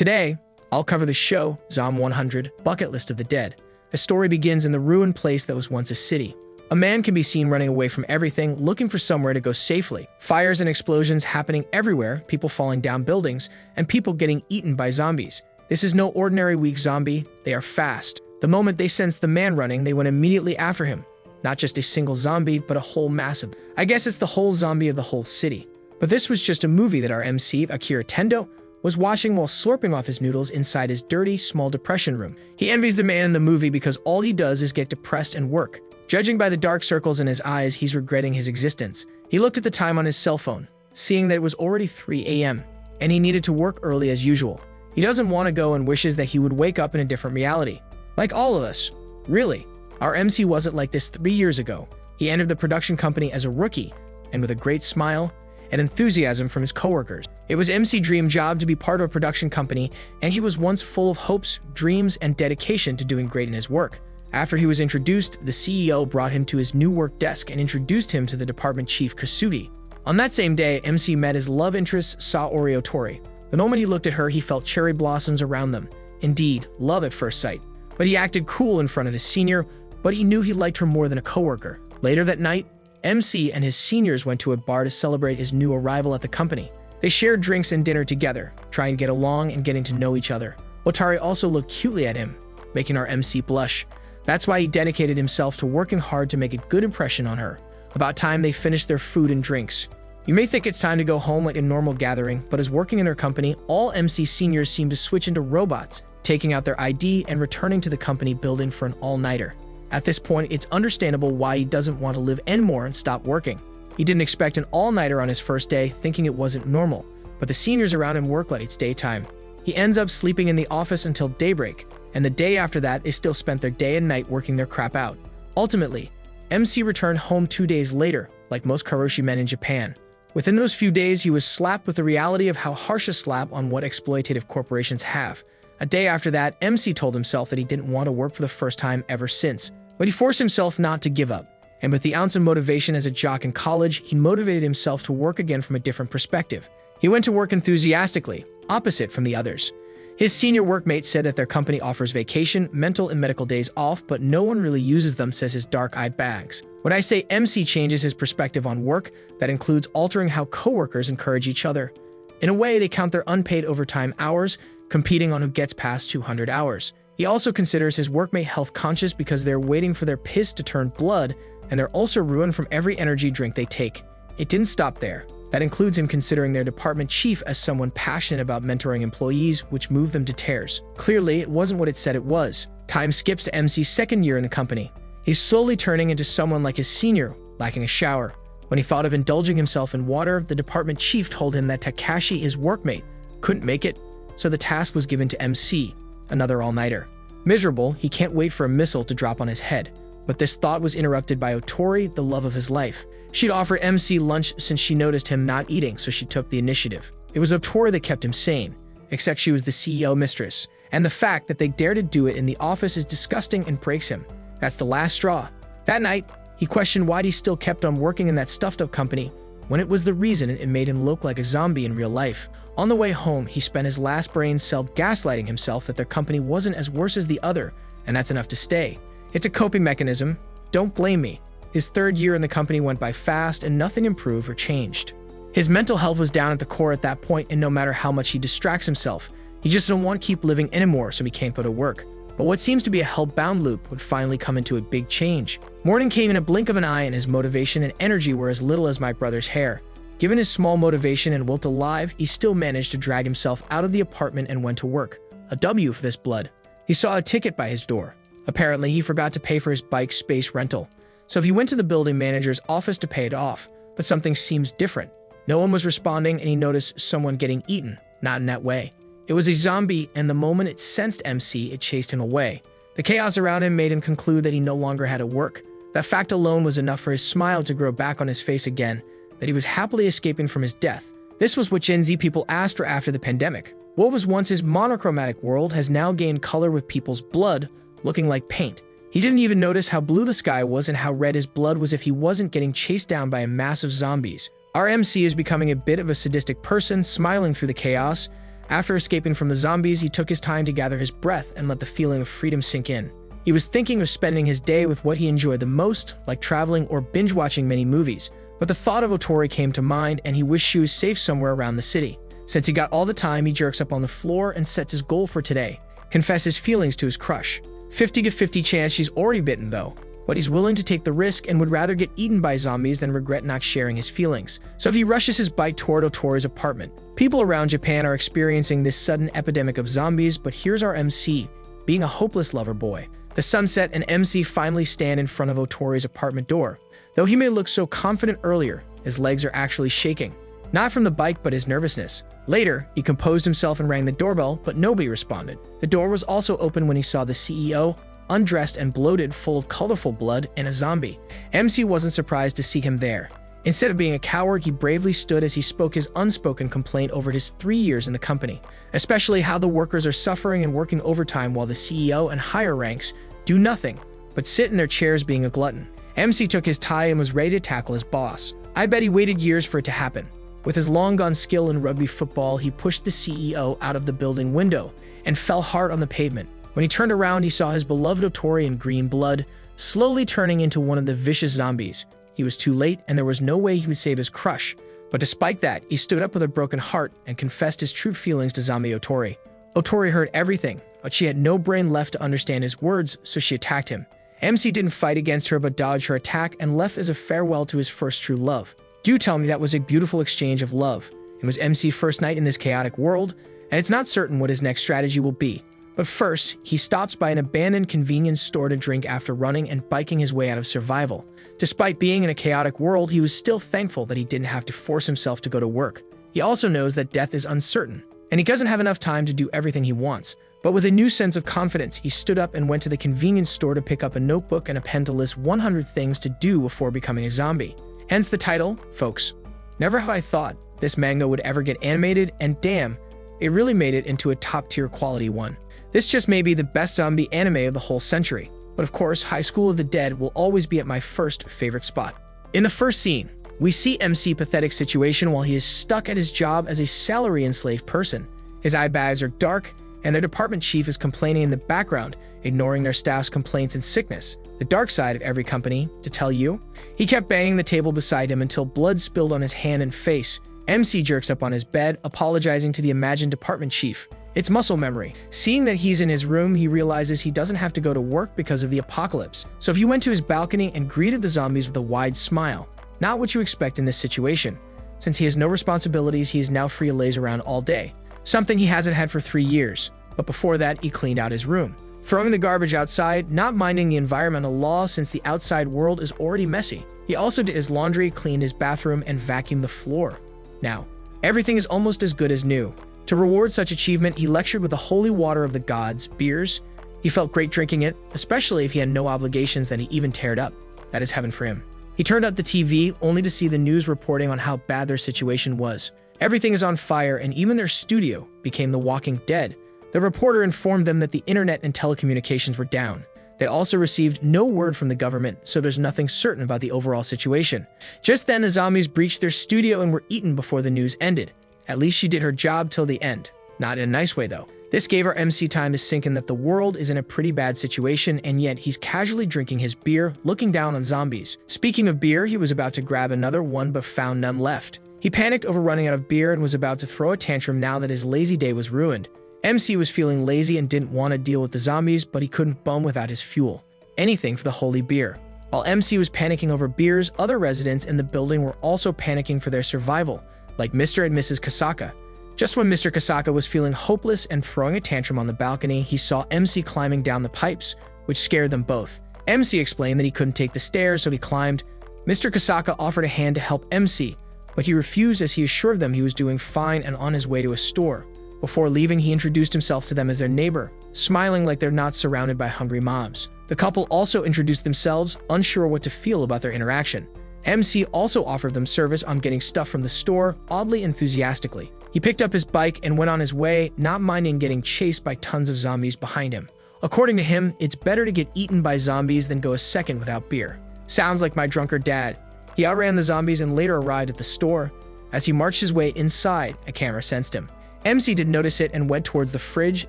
Today, I'll cover the show Zom 100 Bucket List of the Dead. The story begins in the ruined place that was once a city. A man can be seen running away from everything, looking for somewhere to go safely. Fires and explosions happening everywhere, people falling down buildings, and people getting eaten by zombies. This is no ordinary weak zombie, they are fast. The moment they sensed the man running, they went immediately after him. Not just a single zombie, but a whole massive. I guess it's the whole zombie of the whole city. But this was just a movie that our MC, Akira Tendo, was watching while slurping off his noodles inside his dirty, small depression room. He envies the man in the movie because all he does is get depressed and work. Judging by the dark circles in his eyes, he's regretting his existence. He looked at the time on his cell phone, seeing that it was already 3 a.m., and he needed to work early as usual. He doesn't want to go and wishes that he would wake up in a different reality. Like all of us. Really. Our MC wasn't like this 3 years ago. He entered the production company as a rookie, and with a great smile and enthusiasm from his coworkers. It was MC's dream job to be part of a production company, and he was once full of hopes, dreams, and dedication to doing great in his work. After he was introduced, the CEO brought him to his new work desk and introduced him to the department chief, Kasuti. On that same day, MC met his love interest, Saori Otori. The moment he looked at her, he felt cherry blossoms around them. Indeed, love at first sight. But he acted cool in front of his senior, but he knew he liked her more than a coworker. Later that night, MC and his seniors went to a bar to celebrate his new arrival at the company. They shared drinks and dinner together, trying to get along and getting to know each other. Otari also looked cutely at him, making our MC blush. That's why he dedicated himself to working hard to make a good impression on her. About time they finished their food and drinks. You may think it's time to go home like a normal gathering, but as working in their company, all MC seniors seem to switch into robots, taking out their ID and returning to the company building for an all-nighter. At this point, it's understandable why he doesn't want to live anymore and stop working. He didn't expect an all-nighter on his first day, thinking it wasn't normal, but the seniors around him work like it's daytime. He ends up sleeping in the office until daybreak, and the day after that, they still spent their day and night working their crap out. Ultimately, MC returned home 2 days later, like most karoshi men in Japan. Within those few days, he was slapped with the reality of how harsh a slap on what exploitative corporations have. A day after that, MC told himself that he didn't want to work for the first time ever since. But he forced himself not to give up, and with the ounce of motivation as a jock in college, he motivated himself to work again from a different perspective. He went to work enthusiastically, opposite from the others. His senior workmate said that their company offers vacation, mental and medical days off, but no one really uses them, says his dark-eyed bags. When I say MC changes his perspective on work, that includes altering how coworkers encourage each other. In a way, they count their unpaid overtime hours, competing on who gets past 200 hours. He also considers his workmate health conscious because they're waiting for their piss to turn blood, and they're also ruined from every energy drink they take. It didn't stop there. That includes him considering their department chief as someone passionate about mentoring employees, which moved them to tears. Clearly, it wasn't what it said it was. Time skips to MC's second year in the company. He's slowly turning into someone like his senior, lacking a shower. When he thought of indulging himself in water, the department chief told him that Takashi, his workmate, couldn't make it, so the task was given to MC, another all-nighter. Miserable, he can't wait for a missile to drop on his head. But this thought was interrupted by Otori, the love of his life. She'd offered MC lunch since she noticed him not eating, so she took the initiative. It was Otori that kept him sane, except she was the CEO mistress, and the fact that they dared to do it in the office is disgusting and breaks him. That's the last straw. That night, he questioned why he still kept on working in that stuffed-up company, when it was the reason it made him look like a zombie in real life. On the way home, he spent his last brain cell gaslighting himself that their company wasn't as worse as the other, and that's enough to stay. It's a coping mechanism. Don't blame me. His third year in the company went by fast and nothing improved or changed. His mental health was down at the core at that point, and no matter how much he distracts himself, he just didn't want to keep living anymore, so he can't go to work. But what seems to be a hell-bound loop would finally come into a big change. Morning came in a blink of an eye, and his motivation and energy were as little as my brother's hair. Given his small motivation and will to live, he still managed to drag himself out of the apartment and went to work. A W for this blood. He saw a ticket by his door. Apparently, he forgot to pay for his bike space rental. So he went to the building manager's office to pay it off, but something seems different. No one was responding, and he noticed someone getting eaten, not in that way. It was a zombie, and the moment it sensed MC, it chased him away. The chaos around him made him conclude that he no longer had to work. That fact alone was enough for his smile to grow back on his face again, that he was happily escaping from his death. This was what Gen Z people asked for after the pandemic. What was once his monochromatic world has now gained color with people's blood, looking like paint. He didn't even notice how blue the sky was and how red his blood was if he wasn't getting chased down by a mass of zombies. Our MC is becoming a bit of a sadistic person, smiling through the chaos. After escaping from the zombies, he took his time to gather his breath and let the feeling of freedom sink in. He was thinking of spending his day with what he enjoyed the most, like traveling or binge-watching many movies, but the thought of Otori came to mind and he wished she was safe somewhere around the city. Since he got all the time, he jerks up on the floor and sets his goal for today: confess his feelings to his crush. 50-50 chance she's already bitten though, but he's willing to take the risk and would rather get eaten by zombies than regret not sharing his feelings. So he rushes his bike toward Otori's apartment. People around Japan are experiencing this sudden epidemic of zombies, but here's our MC, being a hopeless lover boy. The sunset and MC finally stand in front of Otori's apartment door. Though he may look so confident earlier, his legs are actually shaking. Not from the bike, but his nervousness. Later, he composed himself and rang the doorbell, but nobody responded. The door was also open when he saw the CEO, undressed and bloated, full of colorful blood, and a zombie. MC wasn't surprised to see him there. Instead of being a coward, he bravely stood as he spoke his unspoken complaint over his 3 years in the company, especially how the workers are suffering and working overtime while the CEO and higher ranks do nothing but sit in their chairs being a glutton. MC took his tie and was ready to tackle his boss. I bet he waited years for it to happen. With his long-gone skill in rugby football, he pushed the CEO out of the building window and fell hard on the pavement. When he turned around, he saw his beloved Otori in green blood, slowly turning into one of the vicious zombies. He was too late, and there was no way he would save his crush. But despite that, he stood up with a broken heart and confessed his true feelings to zombie Otori. Otori heard everything, but she had no brain left to understand his words, so she attacked him. MC didn't fight against her but dodged her attack and left as a farewell to his first true love. Do tell me that was a beautiful exchange of love. It was MC's first night in this chaotic world, and it's not certain what his next strategy will be. But first, he stops by an abandoned convenience store to drink after running and biking his way out of survival. Despite being in a chaotic world, he was still thankful that he didn't have to force himself to go to work. He also knows that death is uncertain, and he doesn't have enough time to do everything he wants. But with a new sense of confidence, he stood up and went to the convenience store to pick up a notebook and a pen to list 100 things to do before becoming a zombie. Hence the title, folks. Never have I thought this manga would ever get animated, and damn, it really made it into a top-tier quality one. This just may be the best zombie anime of the whole century. But of course, High School of the Dead will always be at my first favorite spot. In the first scene, we see MC's pathetic situation while he is stuck at his job as a salary-enslaved person. His eye bags are dark, and their department chief is complaining in the background, ignoring their staff's complaints and sickness. The dark side of every company, to tell you. He kept banging the table beside him until blood spilled on his hand and face. MC jerks up on his bed, apologizing to the imagined department chief. It's muscle memory. Seeing that he's in his room, he realizes he doesn't have to go to work because of the apocalypse. So he went to his balcony and greeted the zombies with a wide smile. Not what you expect in this situation. Since he has no responsibilities, he is now free to laze around all day. Something he hasn't had for 3 years. But before that, he cleaned out his room, throwing the garbage outside, not minding the environmental laws since the outside world is already messy. He also did his laundry, cleaned his bathroom, and vacuumed the floor. Now, everything is almost as good as new. To reward such achievement, he lectured with the holy water of the gods, beers. He felt great drinking it, especially if he had no obligations that he even teared up. That is heaven for him. He turned up the TV only to see the news reporting on how bad their situation was. Everything is on fire, and even their studio became the Walking Dead. The reporter informed them that the internet and telecommunications were down. They also received no word from the government, so there's nothing certain about the overall situation. Just then, the zombies breached their studio and were eaten before the news ended. At least she did her job till the end. Not in a nice way, though. This gave our MC time to sink in that the world is in a pretty bad situation, and yet he's casually drinking his beer, looking down on zombies. Speaking of beer, he was about to grab another one but found none left. He panicked over running out of beer and was about to throw a tantrum now that his lazy day was ruined. MC was feeling lazy and didn't want to deal with the zombies, but he couldn't bum without his fuel. Anything for the holy beer. While MC was panicking over beers, other residents in the building were also panicking for their survival, like Mr. and Mrs. Kasaka. Just when Mr. Kasaka was feeling hopeless and throwing a tantrum on the balcony, he saw MC climbing down the pipes, which scared them both. MC explained that he couldn't take the stairs, so he climbed. Mr. Kasaka offered a hand to help MC, but he refused as he assured them he was doing fine and on his way to a store. Before leaving, he introduced himself to them as their neighbor, smiling like they're not surrounded by hungry mobs. The couple also introduced themselves, unsure what to feel about their interaction. MC also offered them service on getting stuff from the store, oddly enthusiastically. He picked up his bike and went on his way, not minding getting chased by tons of zombies behind him. According to him, it's better to get eaten by zombies than go a second without beer. Sounds like my drunkard dad. He outran the zombies and later arrived at the store. As he marched his way inside, a camera sensed him. MC didn't notice it and went towards the fridge,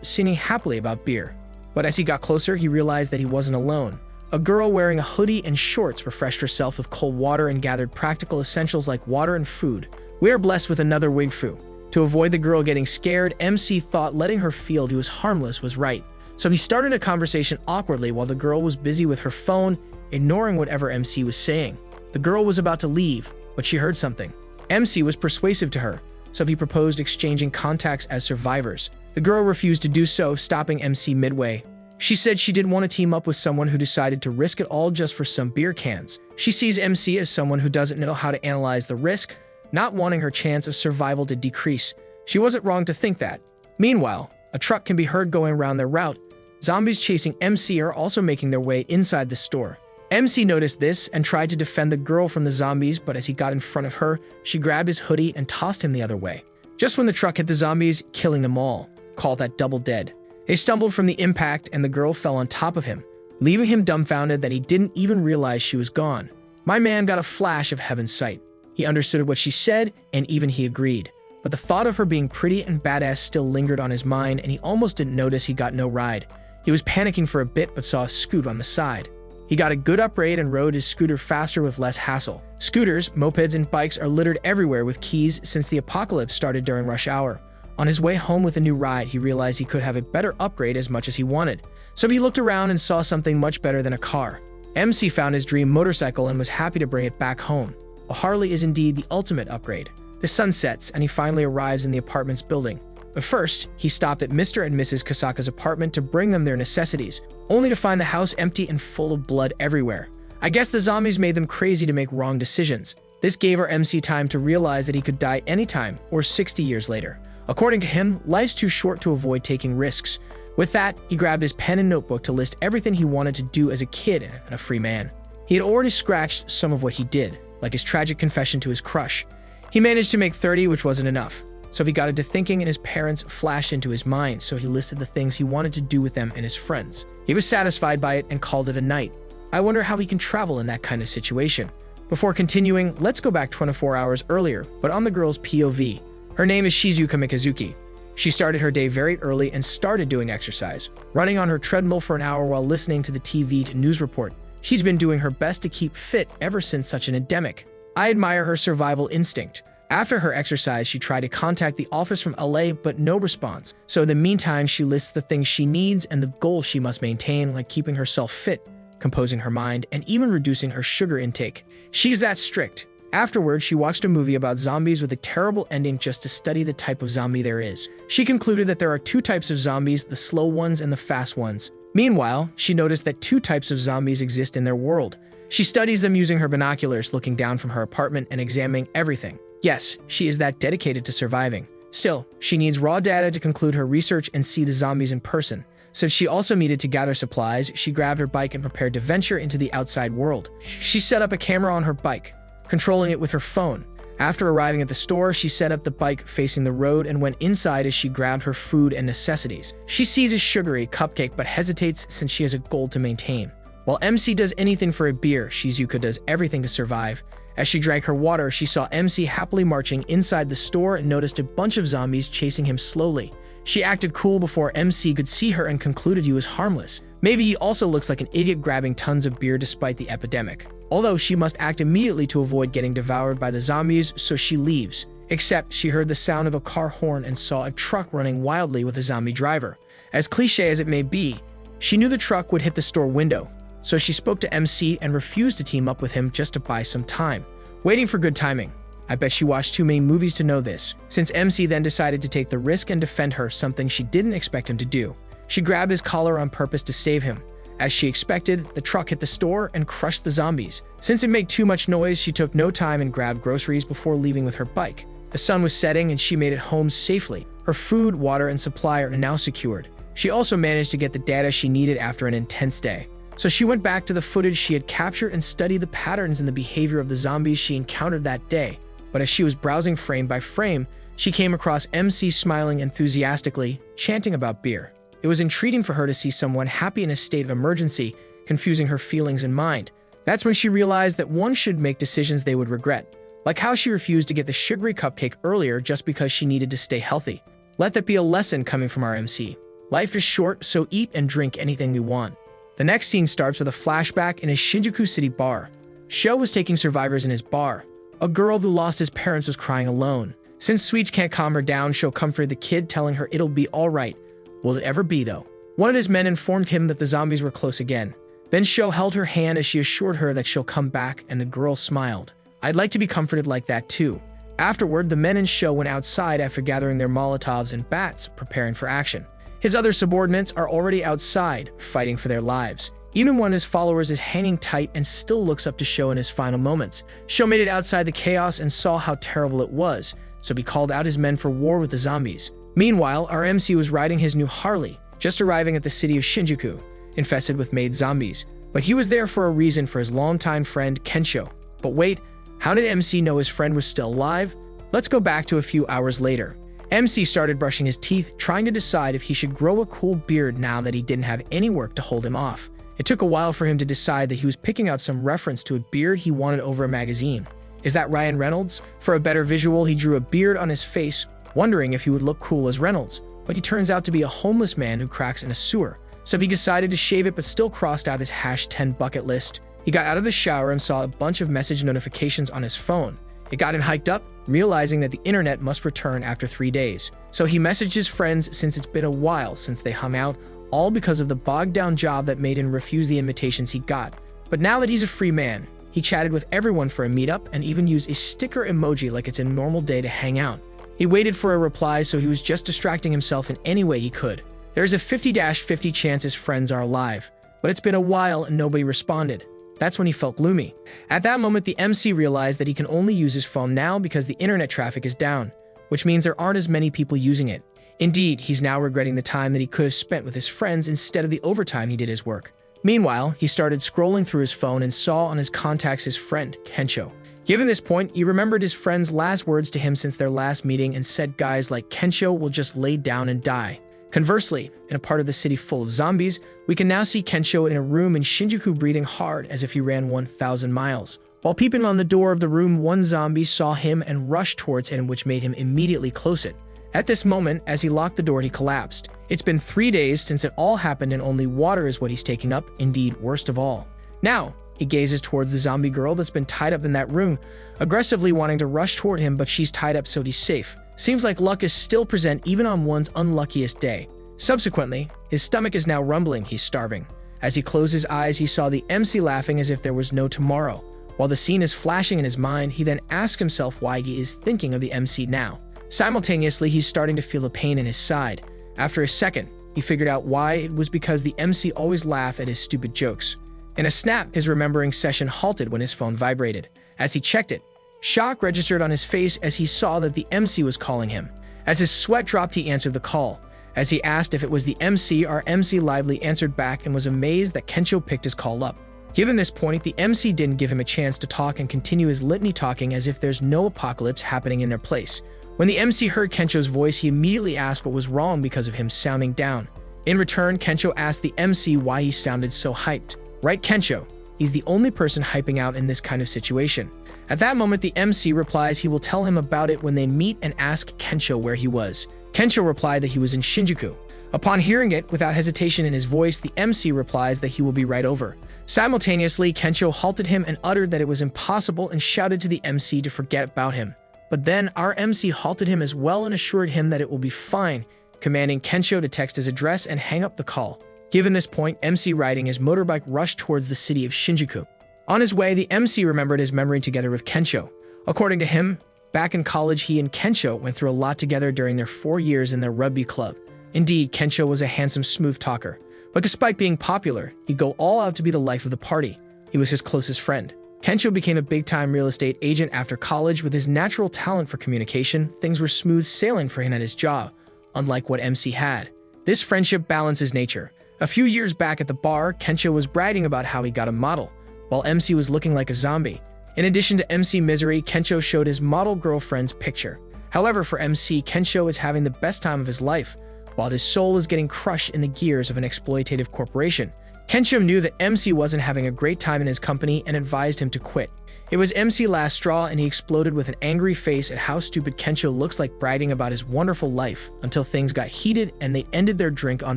singing happily about beer. But as he got closer, he realized that he wasn't alone. A girl wearing a hoodie and shorts refreshed herself with cold water and gathered practical essentials like water and food. We are blessed with another wigfu. To avoid the girl getting scared, MC thought letting her feel he was harmless was right. So he started a conversation awkwardly while the girl was busy with her phone, ignoring whatever MC was saying. The girl was about to leave, but she heard something. MC was persuasive to her, so he proposed exchanging contacts as survivors. The girl refused to do so, stopping MC midway. She said she didn't want to team up with someone who decided to risk it all just for some beer cans. She sees MC as someone who doesn't know how to analyze the risk, not wanting her chance of survival to decrease. She wasn't wrong to think that. Meanwhile, a truck can be heard going around their route. Zombies chasing MC are also making their way inside the store. MC noticed this and tried to defend the girl from the zombies, but as he got in front of her, she grabbed his hoodie and tossed him the other way. Just when the truck hit the zombies, killing them all. Call that double dead. They stumbled from the impact and the girl fell on top of him, leaving him dumbfounded that he didn't even realize she was gone. My man got a flash of heaven's sight. He understood what she said, and even he agreed. But the thought of her being pretty and badass still lingered on his mind, and he almost didn't notice he got no ride. He was panicking for a bit but saw a scoot on the side. He got a good upgrade and rode his scooter faster with less hassle. Scooters, mopeds, and bikes are littered everywhere with keys since the apocalypse started during rush hour. On his way home with a new ride, he realized he could have a better upgrade as much as he wanted. So he looked around and saw something much better than a car. MC found his dream motorcycle and was happy to bring it back home. A Harley is indeed the ultimate upgrade. The sun sets and he finally arrives in the apartment's building. But first, he stopped at Mr. and Mrs. Kasaka's apartment to bring them their necessities, only to find the house empty and full of blood everywhere. I guess the zombies made them crazy to make wrong decisions. This gave our MC time to realize that he could die anytime, or 60 years later. According to him, life's too short to avoid taking risks. With that, he grabbed his pen and notebook to list everything he wanted to do as a kid and a free man. He had already scratched some of what he did, like his tragic confession to his crush. He managed to make 30, which wasn't enough. So he got into thinking and his parents flashed into his mind, so he listed the things he wanted to do with them and his friends. He was satisfied by it and called it a night. I wonder how he can travel in that kind of situation. Before continuing, let's go back 24 hours earlier, but on the girl's POV. Her name is Shizuka Mikazuki. She started her day very early and started doing exercise, running on her treadmill for an hour while listening to the TV news report. She's been doing her best to keep fit ever since such an endemic. I admire her survival instinct. After her exercise, she tried to contact the office from LA, but no response. So in the meantime, she lists the things she needs and the goals she must maintain, like keeping herself fit, composing her mind, and even reducing her sugar intake. She's that strict. Afterwards, she watched a movie about zombies with a terrible ending just to study the type of zombie there is. She concluded that there are two types of zombies, the slow ones and the fast ones. Meanwhile, she noticed that two types of zombies exist in their world. She studies them using her binoculars, looking down from her apartment and examining everything. Yes, she is that dedicated to surviving. Still, she needs raw data to conclude her research and see the zombies in person. Since she also needed to gather supplies, she grabbed her bike and prepared to venture into the outside world. She set up a camera on her bike, controlling it with her phone. After arriving at the store, she set up the bike facing the road and went inside as she grabbed her food and necessities. She sees a sugary cupcake but hesitates since she has a goal to maintain. While MC does anything for a beer, Shizuka does everything to survive. As she drank her water, she saw MC happily marching inside the store and noticed a bunch of zombies chasing him slowly. She acted cool before MC could see her and concluded he was harmless. Maybe he also looks like an idiot grabbing tons of beer despite the epidemic. Although she must act immediately to avoid getting devoured by the zombies, so she leaves. Except she heard the sound of a car horn and saw a truck running wildly with a zombie driver. As cliche as it may be, she knew the truck would hit the store window. So she spoke to MC and refused to team up with him just to buy some time, waiting for good timing. I bet she watched too many movies to know this, since MC then decided to take the risk and defend her, something she didn't expect him to do. She grabbed his collar on purpose to save him. As she expected, the truck hit the store and crushed the zombies. Since it made too much noise, she took no time and grabbed groceries before leaving with her bike. The sun was setting and she made it home safely. Her food, water, and supply are now secured. She also managed to get the data she needed after an intense day. So she went back to the footage she had captured and studied the patterns in the behavior of the zombies she encountered that day. But as she was browsing frame by frame, she came across MC smiling enthusiastically, chanting about beer. It was intriguing for her to see someone happy in a state of emergency, confusing her feelings and mind. That's when she realized that one should make decisions they would regret, like how she refused to get the sugary cupcake earlier just because she needed to stay healthy. Let that be a lesson coming from our MC. Life is short, so eat and drink anything we want. The next scene starts with a flashback in a Shinjuku City bar. Sho was taking survivors in his bar. A girl who lost his parents was crying alone. Since sweets can't calm her down, Sho comforted the kid, telling her it'll be alright. Will it ever be, though? One of his men informed him that the zombies were close again. Then Sho held her hand as she assured her that she'll come back, and the girl smiled. I'd like to be comforted like that too. Afterward, the men and Sho went outside after gathering their Molotovs and bats, preparing for action. His other subordinates are already outside, fighting for their lives. Even one of his followers is hanging tight and still looks up to Sho in his final moments. Sho made it outside the chaos and saw how terrible it was, so he called out his men for war with the zombies. Meanwhile, our MC was riding his new Harley, just arriving at the city of Shinjuku, infested with maid zombies. But he was there for a reason, for his longtime friend Kensho. But wait, how did MC know his friend was still alive? Let's go back to a few hours later. MC started brushing his teeth, trying to decide if he should grow a cool beard now that he didn't have any work to hold him off. It took a while for him to decide that he was picking out some reference to a beard he wanted over a magazine. Is that Ryan Reynolds? For a better visual, he drew a beard on his face, wondering if he would look cool as Reynolds. But he turns out to be a homeless man who cracks in a sewer. So he decided to shave it, but still crossed out his #10 bucket list. He got out of the shower and saw a bunch of message notifications on his phone. It got him hyped up, realizing that the internet must return after 3 days. So he messaged his friends, since it's been a while since they hung out, all because of the bogged-down job that made him refuse the invitations he got. But now that he's a free man, he chatted with everyone for a meetup and even used a sticker emoji like it's a normal day to hang out. He waited for a reply, so he was just distracting himself in any way he could. There's a 50-50 chance his friends are alive, but it's been a while and nobody responded. That's when he felt gloomy. At that moment, the MC realized that he can only use his phone now because the internet traffic is down, which means there aren't as many people using it. Indeed, he's now regretting the time that he could have spent with his friends instead of the overtime he did his work. Meanwhile, he started scrolling through his phone and saw on his contacts his friend, Kensho. Given this point, he remembered his friend's last words to him since their last meeting and said guys like Kensho will just lay down and die. Conversely, in a part of the city full of zombies, we can now see Kensho in a room in Shinjuku breathing hard as if he ran 1,000 miles. While peeping on the door of the room, one zombie saw him and rushed towards him, which made him immediately close it. At this moment, as he locked the door, he collapsed. It's been 3 days since it all happened and only water is what he's taking up, indeed, worst of all. Now, he gazes towards the zombie girl that's been tied up in that room, aggressively wanting to rush toward him, but she's tied up so he's safe. Seems like luck is still present even on one's unluckiest day. Subsequently, his stomach is now rumbling, he's starving. As he closed his eyes, he saw the MC laughing as if there was no tomorrow. While the scene is flashing in his mind, he then asks himself why he is thinking of the MC now. Simultaneously, he's starting to feel a pain in his side. After a second, he figured out why. It was because the MC always laughed at his stupid jokes. In a snap, his remembering session halted when his phone vibrated. As he checked it, shock registered on his face as he saw that the MC was calling him. As his sweat dropped, he answered the call. As he asked if it was the MC, our MC Lively answered back and was amazed that Kensho picked his call up. Given this point, the MC didn't give him a chance to talk and continue his litany, talking as if there's no apocalypse happening in their place. When the MC heard Kensho's voice, he immediately asked what was wrong because of him sounding down. In return, Kensho asked the MC why he sounded so hyped. Right, Kensho? He's the only person hyping out in this kind of situation. At that moment, the MC replies he will tell him about it when they meet and ask Kensho where he was. Kensho replied that he was in Shinjuku. Upon hearing it, without hesitation in his voice, the MC replies that he will be right over. Simultaneously, Kensho halted him and uttered that it was impossible and shouted to the MC to forget about him. But then our MC halted him as well and assured him that it will be fine, commanding Kensho to text his address and hang up the call. Given this point, MC riding his motorbike rushed towards the city of Shinjuku. On his way, the MC remembered his memory together with Kensho. According to him, back in college, he and Kensho went through a lot together during their 4 years in their rugby club. Indeed, Kensho was a handsome, smooth talker. But despite being popular, he'd go all out to be the life of the party. He was his closest friend. Kensho became a big-time real estate agent after college. With his natural talent for communication, things were smooth sailing for him at his job, unlike what MC had. This friendship balances nature. A few years back at the bar, Kensho was bragging about how he got a model, while MC was looking like a zombie. In addition to MC misery, Kensho showed his model girlfriend's picture. However, for MC, Kensho is having the best time of his life, while his soul is getting crushed in the gears of an exploitative corporation. Kensho knew that MC wasn't having a great time in his company and advised him to quit. It was MC last straw, and he exploded with an angry face at how stupid Kensho looks like bragging about his wonderful life until things got heated and they ended their drink on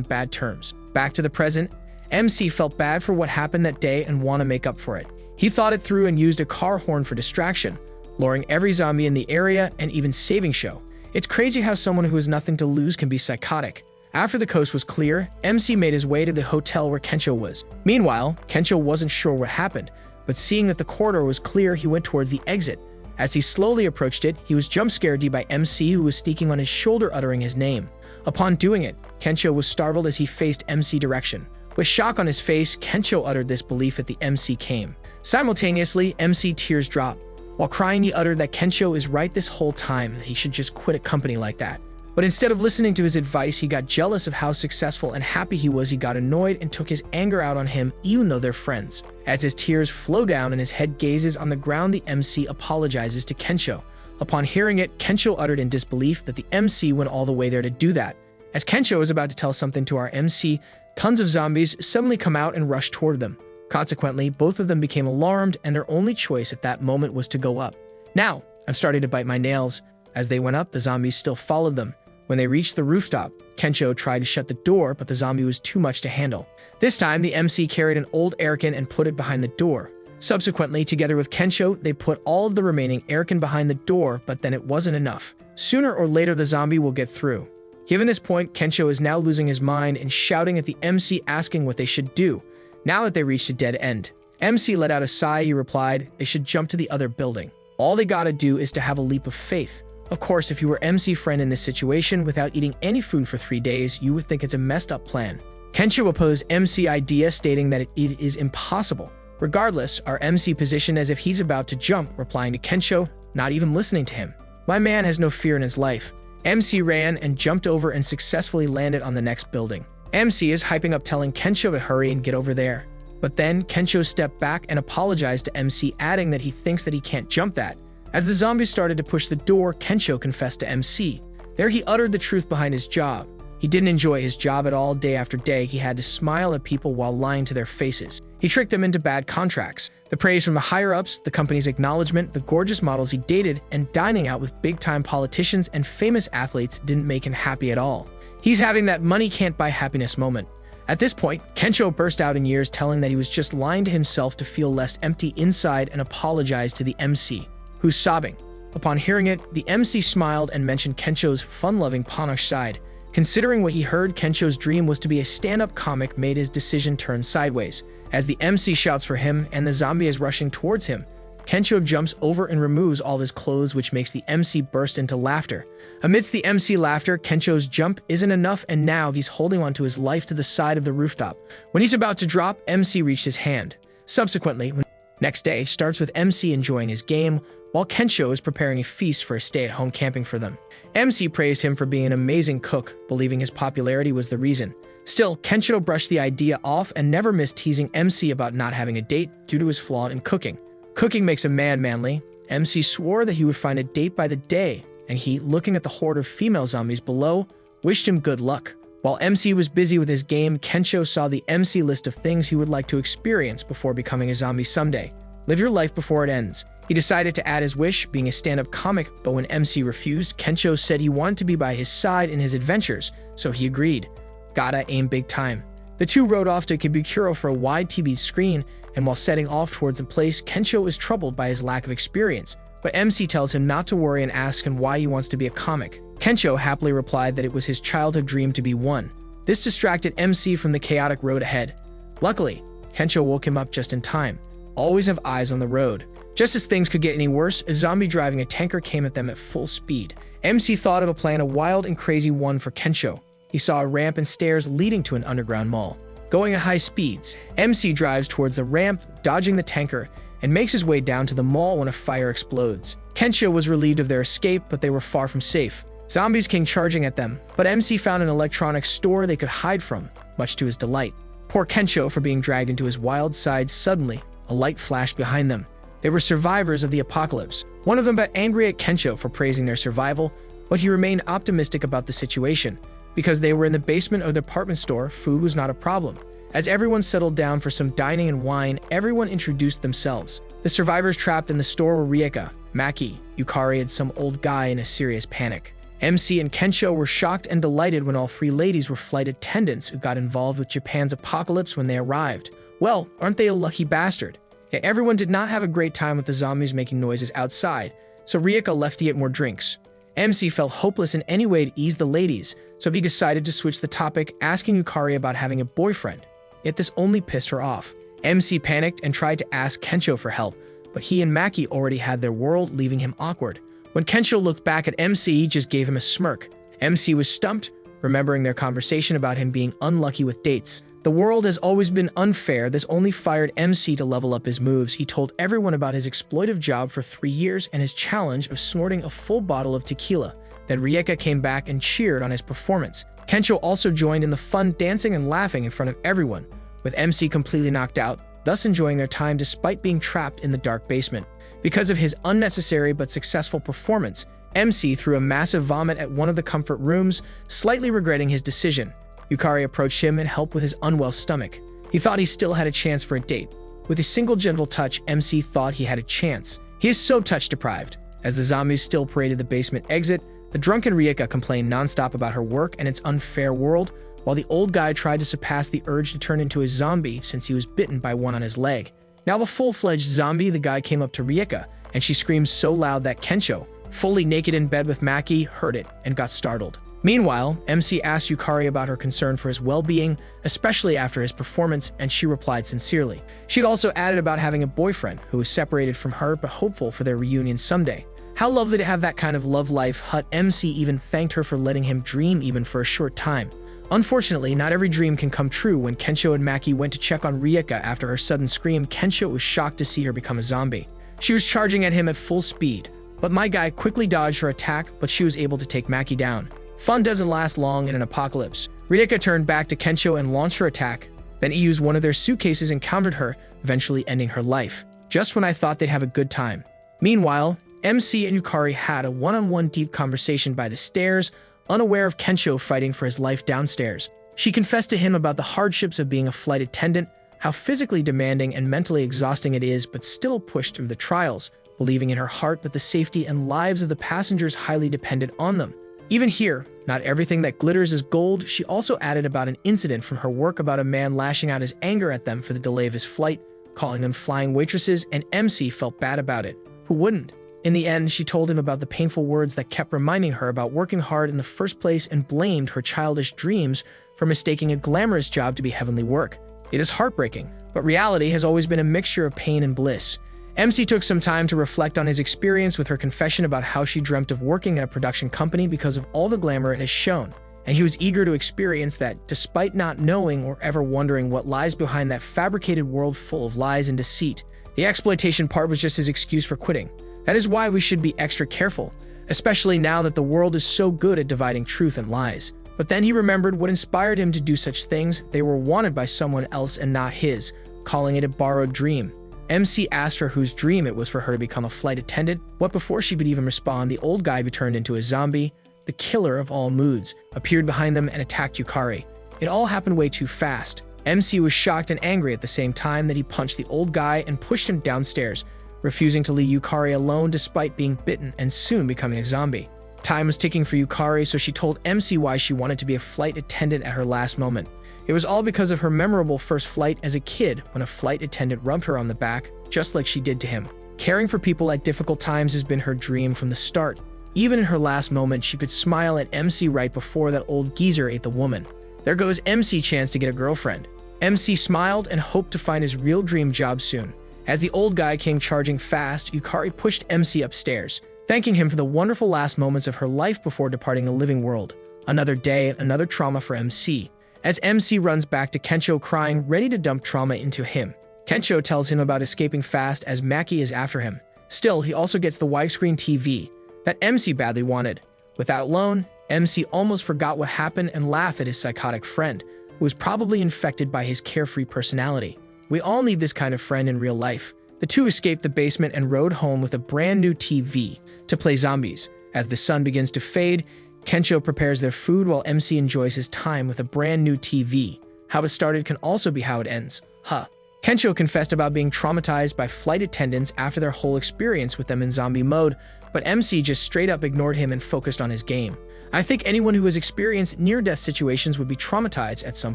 bad terms. Back to the present, MC felt bad for what happened that day and want to make up for it. He thought it through and used a car horn for distraction, luring every zombie in the area and even saving Sho. It's crazy how someone who has nothing to lose can be psychotic. After the coast was clear, MC made his way to the hotel where Kensho was. Meanwhile, Kensho wasn't sure what happened, but seeing that the corridor was clear, he went towards the exit. As he slowly approached it, he was jump-scared by MC, who was sneaking on his shoulder uttering his name. Upon doing it, Kensho was startled as he faced MC direction. With shock on his face, Kensho uttered this belief that the MC came. Simultaneously, MC tears dropped. While crying, he uttered that Kensho is right this whole time, that he should just quit a company like that. But instead of listening to his advice, he got jealous of how successful and happy he was. He got annoyed and took his anger out on him, even though they're friends. As his tears flow down and his head gazes on the ground, the MC apologizes to Kensho. Upon hearing it, Kensho uttered in disbelief that the MC went all the way there to do that. As Kensho is about to tell something to our MC, tons of zombies suddenly come out and rush toward them. Consequently, both of them became alarmed, and their only choice at that moment was to go up. Now, I'm starting to bite my nails. As they went up, the zombies still followed them. When they reached the rooftop, Kensho tried to shut the door, but the zombie was too much to handle. This time, the MC carried an old airgun and put it behind the door. Subsequently, together with Kensho, they put all of the remaining airgun behind the door, but then it wasn't enough. Sooner or later, the zombie will get through. Given this point, Kensho is now losing his mind and shouting at the MC, asking what they should do. Now that they reached a dead end, MC let out a sigh. He replied, they should jump to the other building. All they gotta do is to have a leap of faith. Of course, if you were MC friend in this situation without eating any food for 3 days, you would think it's a messed up plan. Kensho opposed MC idea, stating that it is impossible. Regardless, our MC positioned as if he's about to jump, replying to Kensho, not even listening to him. My man has no fear in his life. MC ran and jumped over and successfully landed on the next building. MC is hyping up, telling Kensho to hurry and get over there. But then Kensho stepped back and apologized to MC, adding that he thinks that he can't jump that. As the zombies started to push the door, Kensho confessed to MC. There he uttered the truth behind his job. He didn't enjoy his job at all. Day after day, he had to smile at people while lying to their faces. He tricked them into bad contracts. The praise from the higher-ups, the company's acknowledgement, the gorgeous models he dated, and dining out with big-time politicians and famous athletes didn't make him happy at all. He's having that money can't buy happiness moment. At this point, Kensho burst out in years, telling that he was just lying to himself to feel less empty inside, and apologized to the MC, who's sobbing. Upon hearing it, the MC smiled and mentioned Kensho's fun-loving punish side. Considering what he heard, Kensho's dream was to be a stand-up comic, made his decision turn sideways. As the MC shouts for him and the zombie is rushing towards him, Kensho jumps over and removes all his clothes, which makes the MC burst into laughter. Amidst the MC laughter, Kensho's jump isn't enough, and now he's holding onto his life to the side of the rooftop. When he's about to drop, MC reached his hand. Subsequently, next day starts with MC enjoying his game, while Kensho is preparing a feast for a stay-at-home camping for them. MC praised him for being an amazing cook, believing his popularity was the reason. Still, Kensho brushed the idea off and never missed teasing MC about not having a date due to his flaw in cooking. Cooking makes a man manly. MC swore that he would find a date by the day, and he, looking at the horde of female zombies below, wished him good luck. While MC was busy with his game, Kensho saw the MC list of things he would like to experience before becoming a zombie someday. Live your life before it ends. He decided to add his wish, being a stand-up comic, but when MC refused, Kensho said he wanted to be by his side in his adventures, so he agreed. Gotta aim big time. The two rode off to Kibukuro for a wide TV screen, and while setting off towards a place, Kensho is troubled by his lack of experience, but MC tells him not to worry and asks him why he wants to be a comic. Kensho happily replied that it was his childhood dream to be one. This distracted MC from the chaotic road ahead. Luckily, Kensho woke him up just in time. Always have eyes on the road. Just as things could get any worse, a zombie driving a tanker came at them at full speed. MC thought of a plan, a wild and crazy one for Kensho. He saw a ramp and stairs leading to an underground mall. Going at high speeds, MC drives towards the ramp, dodging the tanker, and makes his way down to the mall when a fire explodes. Kensho was relieved of their escape, but they were far from safe. Zombies came charging at them, but MC found an electronics store they could hide from, much to his delight. Poor Kensho for being dragged into his wild side. Suddenly, a light flashed behind them. They were survivors of the apocalypse. One of them got angry at Kensho for praising their survival, but he remained optimistic about the situation. Because they were in the basement of the department store, food was not a problem. As everyone settled down for some dining and wine, everyone introduced themselves. The survivors trapped in the store were Rieka, Maki, Yukari, and some old guy in a serious panic. MC and Kensho were shocked and delighted when all three ladies were flight attendants who got involved with Japan's apocalypse when they arrived. Well, aren't they a lucky bastard? Yet everyone did not have a great time with the zombies making noises outside, so Rieka left to get more drinks. MC felt hopeless in any way to ease the ladies, so he decided to switch the topic, asking Yukari about having a boyfriend. Yet this only pissed her off. MC panicked and tried to ask Kensho for help, but he and Maki already had their world, leaving him awkward. When Kensho looked back at MC, he just gave him a smirk. MC was stumped, remembering their conversation about him being unlucky with dates. The world has always been unfair. This only fired MC to level up his moves. He told everyone about his exploitive job for 3 years and his challenge of snorting a full bottle of tequila. Then Rieka came back and cheered on his performance. Kensho also joined in the fun, dancing and laughing in front of everyone, with MC completely knocked out, thus enjoying their time despite being trapped in the dark basement. Because of his unnecessary but successful performance, MC threw a massive vomit at one of the comfort rooms, slightly regretting his decision. Yukari approached him and helped with his unwell stomach. He thought he still had a chance for a date. With a single gentle touch, MC thought he had a chance. He is so touch-deprived. As the zombies still paraded the basement exit, the drunken Rieka complained nonstop about her work and its unfair world, while the old guy tried to suppress the urge to turn into a zombie since he was bitten by one on his leg. Now a full-fledged zombie, the guy came up to Rieka, and she screamed so loud that Kensho, fully naked in bed with Maki, heard it and got startled. Meanwhile, MC asked Yukari about her concern for his well-being, especially after his performance, and she replied sincerely. She'd also added about having a boyfriend who was separated from her but hopeful for their reunion someday. How lovely to have that kind of love life. MC even thanked her for letting him dream even for a short time. Unfortunately, not every dream can come true. When Kensho and Maki went to check on Rieka after her sudden scream, Kensho was shocked to see her become a zombie. She was charging at him at full speed, but my guy quickly dodged her attack, but she was able to take Maki down. Fun doesn't last long in an apocalypse. Rieka turned back to Kensho and launched her attack. Then he used one of their suitcases and countered her, eventually ending her life. Just when I thought they'd have a good time. Meanwhile, MC and Yukari had a one-on-one deep conversation by the stairs, unaware of Kensho fighting for his life downstairs. She confessed to him about the hardships of being a flight attendant, how physically demanding and mentally exhausting it is, but still pushed through the trials, believing in her heart that the safety and lives of the passengers highly depended on them. Even here, not everything that glitters is gold. She also added about an incident from her work about a man lashing out his anger at them for the delay of his flight, calling them flying waitresses, and MC felt bad about it. Who wouldn't? In the end, she told him about the painful words that kept reminding her about working hard in the first place and blamed her childish dreams for mistaking a glamorous job to be heavenly work. It is heartbreaking, but reality has always been a mixture of pain and bliss. MC took some time to reflect on his experience with her confession about how she dreamt of working at a production company because of all the glamour it has shown, and he was eager to experience that despite not knowing or ever wondering what lies behind that fabricated world full of lies and deceit. The exploitation part was just his excuse for quitting. That is why we should be extra careful, especially now that the world is so good at dividing truth and lies. But then he remembered what inspired him to do such things. They were wanted by someone else and not his, calling it a borrowed dream. MC asked her whose dream it was for her to become a flight attendant. What before she could even respond, the old guy turned into a zombie. The killer of all moods appeared behind them and attacked Yukari. It all happened way too fast. MC was shocked and angry at the same time that he punched the old guy and pushed him downstairs, refusing to leave Yukari alone despite being bitten and soon becoming a zombie. Time was ticking for Yukari, so she told MC why she wanted to be a flight attendant at her last moment. It was all because of her memorable first flight as a kid when a flight attendant rubbed her on the back, just like she did to him. Caring for people at difficult times has been her dream from the start. Even in her last moment, she could smile at MC right before that old geezer ate the woman. There goes MC chance to get a girlfriend. MC smiled and hoped to find his real dream job soon. As the old guy came charging fast, Yukari pushed MC upstairs, thanking him for the wonderful last moments of her life before departing the living world. Another day, another trauma for MC. As MC runs back to Kensho crying, ready to dump trauma into him. Kensho tells him about escaping fast as Maki is after him. Still, he also gets the widescreen TV that MC badly wanted. With that alone, MC almost forgot what happened and laughed at his psychotic friend, who was probably infected by his carefree personality. We all need this kind of friend in real life. The two escaped the basement and rode home with a brand new TV to play zombies. As the sun begins to fade, Kensho prepares their food while MC enjoys his time with a brand new TV. How it started can also be how it ends. Huh. Kensho confessed about being traumatized by flight attendants after their whole experience with them in zombie mode, but MC just straight up ignored him and focused on his game. I think anyone who has experienced near-death situations would be traumatized at some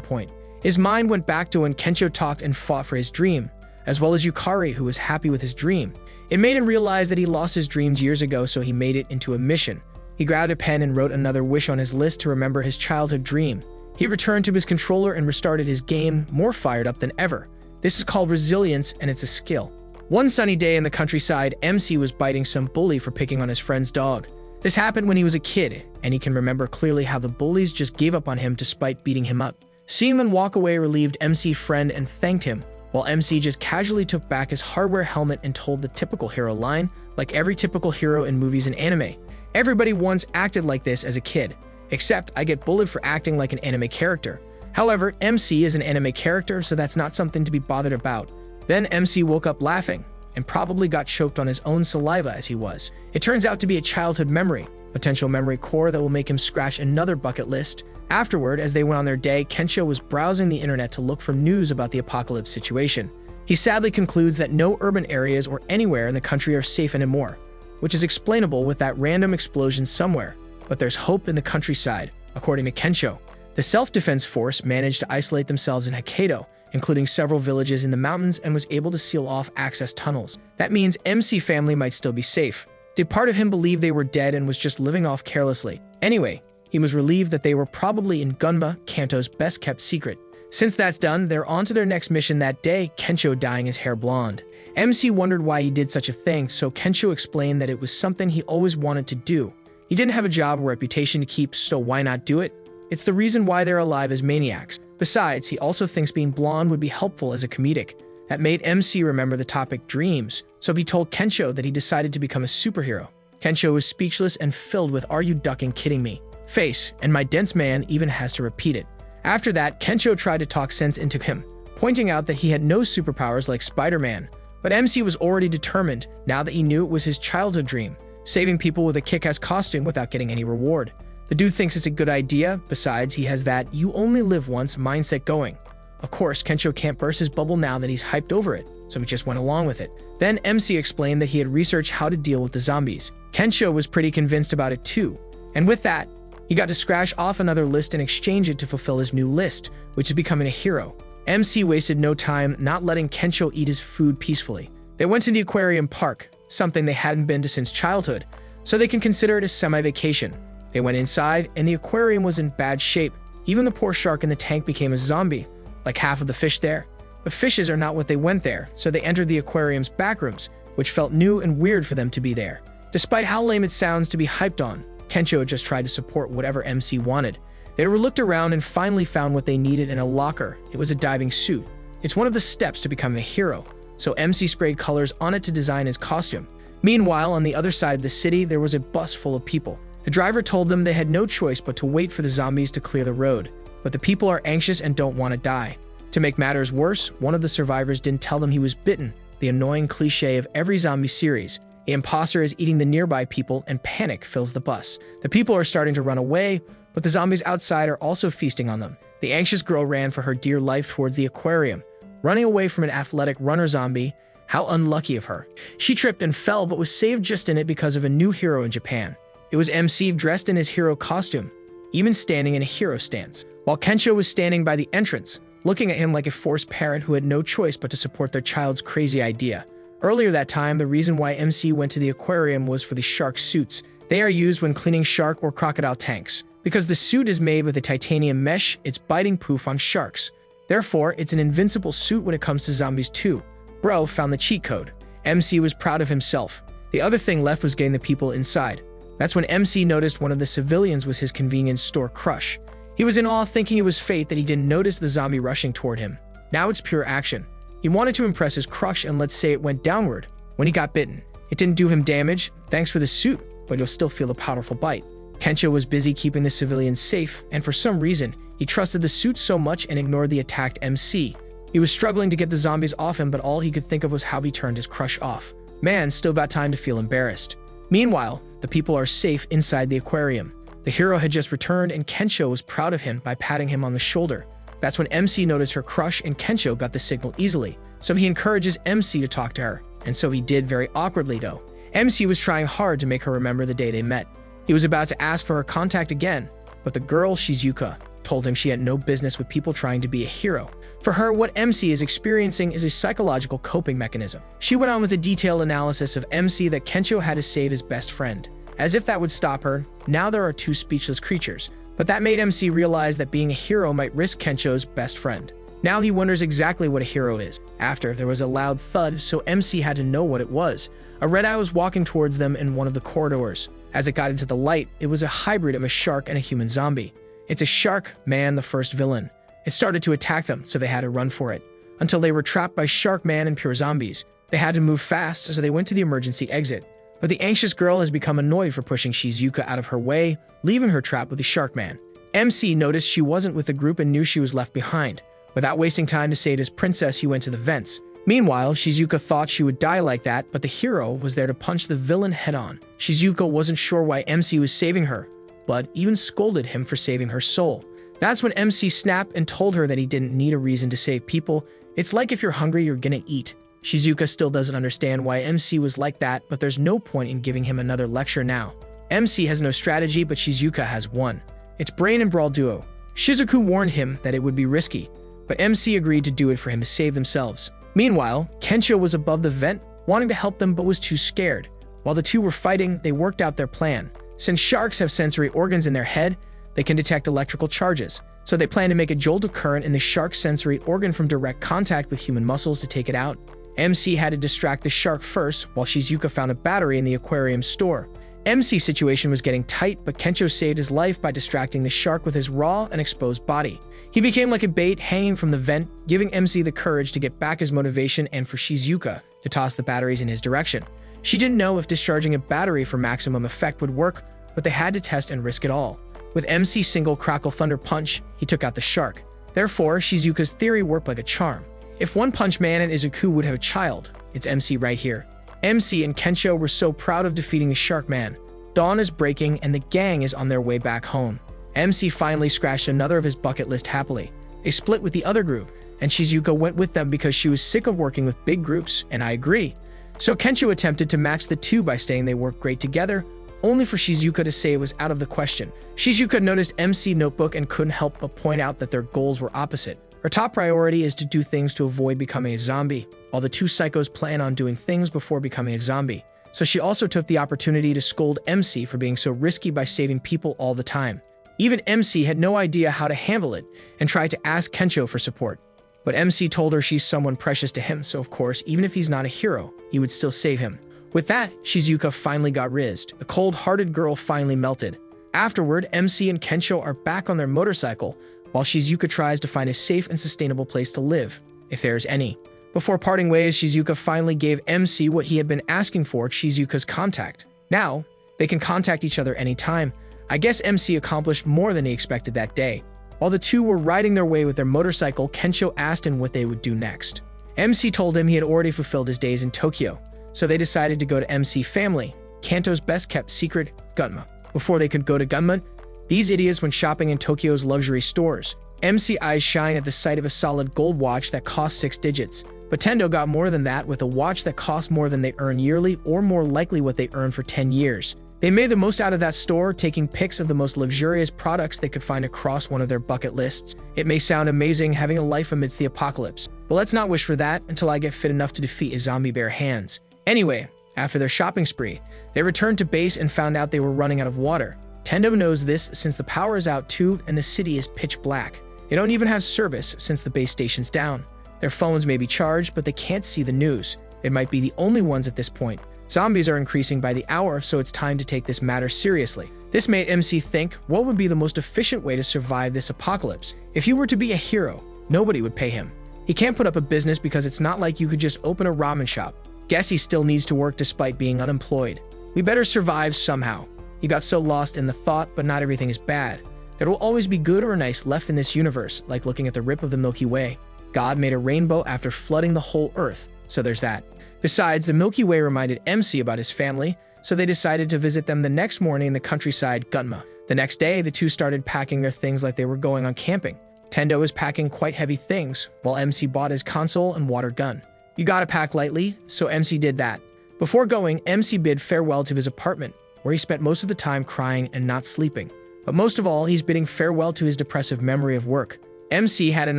point. His mind went back to when Kensho talked and fought for his dream, as well as Yukari, who was happy with his dream. It made him realize that he lost his dreams years ago, so he made it into a mission. He grabbed a pen and wrote another wish on his list to remember his childhood dream. He returned to his controller and restarted his game, more fired up than ever. This is called resilience, and it's a skill. One sunny day in the countryside, MC was biting some bully for picking on his friend's dog. This happened when he was a kid, and he can remember clearly how the bullies just gave up on him despite beating him up. Seeing them walk away relieved MC's friend and thanked him, while MC just casually took back his hardware helmet and told the typical hero line, like every typical hero in movies and anime. Everybody once acted like this as a kid, except I get bullied for acting like an anime character. However, MC is an anime character, so that's not something to be bothered about. Then MC woke up laughing, and probably got choked on his own saliva as he was. It turns out to be a childhood memory, potential memory core that will make him scratch another bucket list. Afterward, as they went on their day, Kensho was browsing the internet to look for news about the apocalypse situation. He sadly concludes that no urban areas or anywhere in the country are safe anymore, which is explainable with that random explosion somewhere. But there's hope in the countryside, according to Kensho. The self-defense force managed to isolate themselves in Hokkaido, including several villages in the mountains, and was able to seal off access tunnels. That means MC family might still be safe. Did part of him believe they were dead and was just living off carelessly? Anyway, he was relieved that they were probably in Gunma, Kanto's best-kept secret. Since that's done, they're on to their next mission that day, Kensho dyeing his hair blonde. MC wondered why he did such a thing, so Kensho explained that it was something he always wanted to do. He didn't have a job or reputation to keep, so why not do it? It's the reason why they're alive as maniacs. Besides, he also thinks being blonde would be helpful as a comedic. That made MC remember the topic dreams, so he told Kensho that he decided to become a superhero. Kensho was speechless and filled with "Are you ducking kidding me?" face, and my dense man even has to repeat it. After that, Kensho tried to talk sense into him, pointing out that he had no superpowers like Spider-Man. But MC was already determined, now that he knew it was his childhood dream, saving people with a kick-ass costume without getting any reward. The dude thinks it's a good idea. Besides, he has that "you only live once" mindset going. Of course, Kensho can't burst his bubble now that he's hyped over it, so he just went along with it. Then MC explained that he had researched how to deal with the zombies. Kensho was pretty convinced about it too, and with that, he got to scratch off another list and exchange it to fulfill his new list, which is becoming a hero. MC wasted no time not letting Kensho eat his food peacefully. They went to the aquarium park, something they hadn't been to since childhood, so they can consider it a semi-vacation. They went inside, and the aquarium was in bad shape. Even the poor shark in the tank became a zombie, like half of the fish there. But fishes are not what they went there, so they entered the aquarium's backrooms, which felt new and weird for them to be there. Despite how lame it sounds to be hyped on, Kensho just tried to support whatever MC wanted. They looked around and finally found what they needed in a locker. It was a diving suit. It's one of the steps to becoming a hero, so MC sprayed colors on it to design his costume. Meanwhile, on the other side of the city, there was a bus full of people. The driver told them they had no choice but to wait for the zombies to clear the road, but the people are anxious and don't want to die. To make matters worse, one of the survivors didn't tell them he was bitten, the annoying cliche of every zombie series. The imposter is eating the nearby people, and panic fills the bus. The people are starting to run away, but the zombies outside are also feasting on them. The anxious girl ran for her dear life towards the aquarium, running away from an athletic runner zombie. How unlucky of her. She tripped and fell, but was saved just in it because of a new hero in Japan. It was MC dressed in his hero costume, even standing in a hero stance, while Kensho was standing by the entrance, looking at him like a forced parent who had no choice but to support their child's crazy idea. Earlier that time, the reason why MC went to the aquarium was for the shark suits. They are used when cleaning shark or crocodile tanks. Because the suit is made with a titanium mesh, it's biting proof on sharks. Therefore, it's an invincible suit when it comes to zombies too. Bro found the cheat code. MC was proud of himself. The other thing left was getting the people inside. That's when MC noticed one of the civilians was his convenience store crush. He was in awe, thinking it was fate that he didn't notice the zombie rushing toward him. Now it's pure action. He wanted to impress his crush, and let's say it went downward when he got bitten. It didn't do him damage, thanks for the suit, but you'll still feel a powerful bite. Kensho was busy keeping the civilians safe, and for some reason, he trusted the suit so much and ignored the attacked MC. He was struggling to get the zombies off him, but all he could think of was how he turned his crush off. Man, still got time to feel embarrassed. Meanwhile, the people are safe inside the aquarium. The hero had just returned, and Kensho was proud of him by patting him on the shoulder. That's when MC noticed her crush and Kensho got the signal easily, so he encourages MC to talk to her, and so he did very awkwardly though. MC was trying hard to make her remember the day they met. He was about to ask for her contact again, but the girl, Shizuka, told him she had no business with people trying to be a hero. For her, what MC is experiencing is a psychological coping mechanism. She went on with a detailed analysis of MC that Kensho had to save his best friend. As if that would stop her, now there are two speechless creatures. But that made MC realize that being a hero might risk Kensho's best friend. Now he wonders exactly what a hero is. After, there was a loud thud, so MC had to know what it was. A red eye was walking towards them in one of the corridors. As it got into the light, it was a hybrid of a shark and a human zombie. It's a shark man, the first villain. It started to attack them, so they had to run for it. Until they were trapped by Shark Man and pure zombies. They had to move fast, so they went to the emergency exit. But the anxious girl has become annoyed for pushing Shizuka out of her way, leaving her trapped with the Shark Man. MC noticed she wasn't with the group and knew she was left behind. Without wasting time to say it as princess, he went to the vents. Meanwhile, Shizuka thought she would die like that, but the hero was there to punch the villain head-on. Shizuka wasn't sure why MC was saving her, but even scolded him for saving her soul. That's when MC snapped and told her that he didn't need a reason to save people. It's like if you're hungry, you're gonna eat. Shizuka still doesn't understand why MC was like that, but there's no point in giving him another lecture now. MC has no strategy, but Shizuka has one. It's Brain and Brawl duo. Shizuku warned him that it would be risky, but MC agreed to do it for him to save themselves. Meanwhile, Kensho was above the vent, wanting to help them but was too scared. While the two were fighting, they worked out their plan. Since sharks have sensory organs in their head, they can detect electrical charges, so they plan to make a jolt of current in the shark's sensory organ from direct contact with human muscles to take it out. MC had to distract the shark first, while Shizuka found a battery in the aquarium store. MC's situation was getting tight, but Kensho saved his life by distracting the shark with his raw and exposed body. He became like a bait hanging from the vent, giving MC the courage to get back his motivation and for Shizuka to toss the batteries in his direction. She didn't know if discharging a battery for maximum effect would work, but they had to test and risk it all. With MC's single Crackle Thunder punch, he took out the shark. Therefore, Shizuka's theory worked like a charm. If One Punch Man and Izuku would have a child, it's MC right here. MC and Kensho were so proud of defeating the Shark Man. Dawn is breaking and the gang is on their way back home. MC finally scratched another of his bucket list happily. They split with the other group, and Shizuka went with them because she was sick of working with big groups, and I agree. So Kensho attempted to match the two by saying they work great together, only for Shizuka to say it was out of the question. Shizuka noticed MC notebook and couldn't help but point out that their goals were opposite. Her top priority is to do things to avoid becoming a zombie, while the two psychos plan on doing things before becoming a zombie. So she also took the opportunity to scold MC for being so risky by saving people all the time. Even MC had no idea how to handle it and tried to ask Kensho for support. But MC told her she's someone precious to him, so of course, even if he's not a hero, he would still save him. With that, Shizuka finally got rizzed. The cold-hearted girl finally melted. Afterward, MC and Kensho are back on their motorcycle, while Shizuka tries to find a safe and sustainable place to live, if there's any. Before parting ways, Shizuka finally gave MC what he had been asking for, Shizuka's contact. Now, they can contact each other anytime. I guess MC accomplished more than he expected that day. While the two were riding their way with their motorcycle, Kensho asked him what they would do next. MC told him he had already fulfilled his days in Tokyo, so they decided to go to MC Family, Kanto's best-kept secret, Gunma. Before they could go to Gunma, these idiots went shopping in Tokyo's luxury stores. MC eyes shine at the sight of a solid gold watch that cost 6 digits. But Tendo got more than that with a watch that cost more than they earn yearly, or more likely what they earn for 10 years. They made the most out of that store, taking pics of the most luxurious products they could find across one of their bucket lists. It may sound amazing having a life amidst the apocalypse, but let's not wish for that until I get fit enough to defeat a zombie bare hands. Anyway, after their shopping spree, they returned to base and found out they were running out of water. Tendo knows this since the power is out too and the city is pitch black. They don't even have service since the base station's down. Their phones may be charged, but they can't see the news. They might be the only ones at this point. Zombies are increasing by the hour, so it's time to take this matter seriously. This made MC think, what would be the most efficient way to survive this apocalypse? If he were to be a hero, nobody would pay him. He can't put up a business because it's not like you could just open a ramen shop. Guess he still needs to work despite being unemployed. We better survive somehow. He got so lost in the thought, but not everything is bad. There will always be good or nice left in this universe, like looking at the rip of the Milky Way. God made a rainbow after flooding the whole earth, so there's that. Besides, the Milky Way reminded MC about his family, so they decided to visit them the next morning in the countryside, Gunma. The next day, the two started packing their things like they were going on camping. Tendo is packing quite heavy things, while MC bought his console and water gun. You gotta pack lightly, so MC did that. Before going, MC bid farewell to his apartment, where he spent most of the time crying and not sleeping. But most of all, he's bidding farewell to his depressive memory of work. MC had an